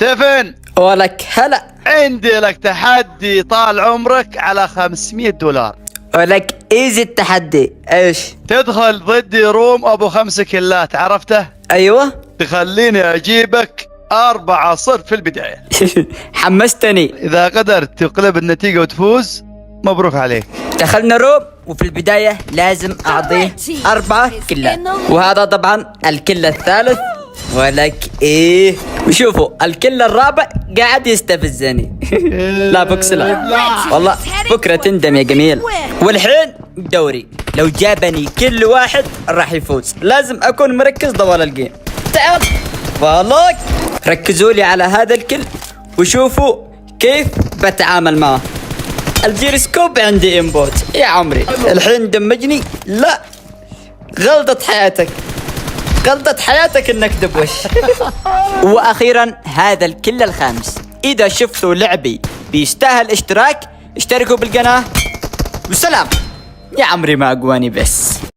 ستيفن، ولك هلا. عندي لك تحدي طال عمرك على $500. ولك ايزي التحدي. ايش؟ تدخل ضدي روم ابو 5 كلات، عرفته؟ ايوه. تخليني اجيبك 4-0 في البداية. حمستني. اذا قدرت تقلب النتيجة وتفوز مبروك عليك. دخلنا روم وفي البداية لازم اعطيه 4 كلات، وهذا طبعا الكل الثالث. ولك ايه، وشوفوا الكل الرابع قاعد يستفزني. لا بوكسلا والله بكرة تندم يا جميل. والحين دوري، لو جابني كل واحد راح يفوز، لازم اكون مركز طوال الجيم. تعال والله ركزوا لي على هذا الكل وشوفوا كيف بتعامل معه. الجيروسكوب عندي انبوت يا عمري. الحين دمجني. لا، غلطة حياتك، غلطة حياتك انك دبوش. واخيرا هذا الكل الخامس. اذا شفتوا لعبي بيستاهل اشتراك اشتركوا بالقناة، والسلام. يا عمري ما اقواني بس.